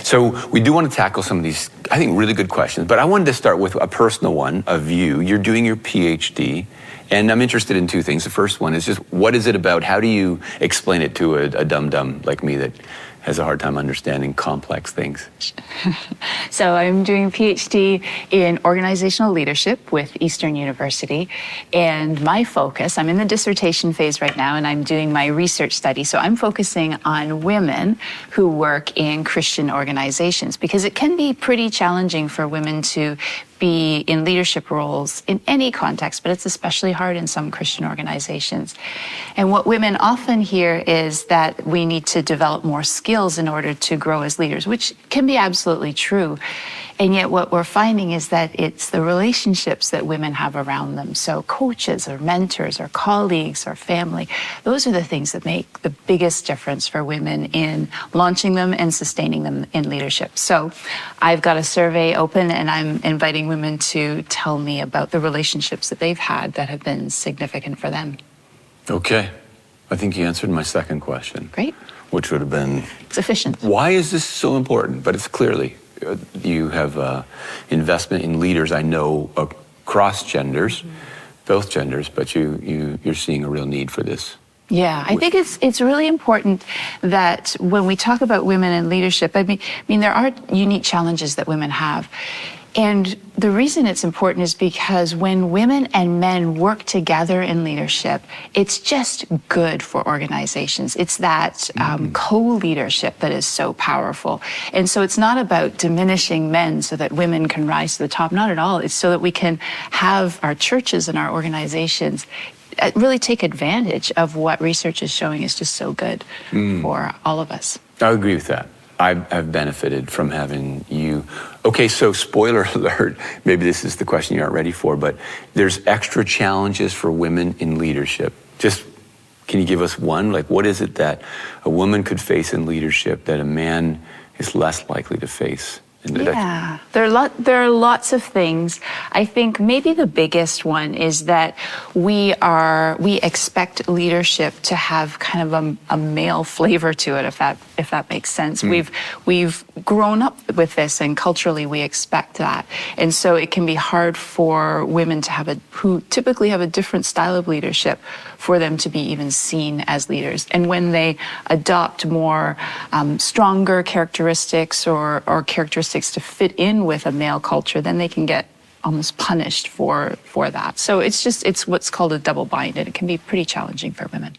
So we do want to tackle some of these, I think, really good questions, but I wanted to start with a personal one of you. You're doing your PhD, and I'm interested in two things. The first one is just, what is it about? How do you explain it to a dum-dum like me that has a hard time understanding complex things? So I'm doing a PhD in organizational leadership with Eastern University, and my focus, I'm in the dissertation phase right now, and I'm doing my research study. So I'm focusing on women who work in Christian organizations, because it can be pretty challenging for women to be in leadership roles in any context, but it's especially hard in some Christian organizations. And what women often hear is that we need to develop more skills in order to grow as leaders, which can be absolutely true. And yet what we're finding is that it's the relationships that women have around them. So coaches or mentors or colleagues or family, those are the things that make the biggest difference for women in launching them and sustaining them in leadership. So I've got a survey open, and I'm inviting women to tell me about the relationships that they've had that have been significant for them. Okay. I think you answered my second question. Great. Which would have been... Sufficient. Why is this so important? But it's clearly, you have investment in leaders, I know, across genders, both genders, but you're seeing a real need for this. Yeah, I think it's really important that when we talk about women in leadership, I mean there are unique challenges that women have. And the reason it's important is because when women and men work together in leadership, it's just good for organizations. It's that co-leadership that is so powerful. And so it's not about diminishing men so that women can rise to the top. Not at all. It's so that we can have our churches and our organizations really take advantage of what research is showing is just so good for all of us. I agree with that. I've benefited from having you. Okay, so spoiler alert, maybe this is the question you aren't ready for, but there's extra challenges for women in leadership. Just, can you give us one? Like, what is it that a woman could face in leadership that a man is less likely to face? Yeah, there are lots of things. I think maybe the biggest one is that we expect leadership to have kind of a male flavor to it, if that makes sense. We've grown up with this, and culturally we expect that, and so it can be hard for women to have who typically have a different style of leadership, for them to be even seen as leaders. And when they adopt more stronger characteristics or characteristics to fit in with a male culture, then they can get almost punished for that. So it's what's called a double bind, and it can be pretty challenging for women.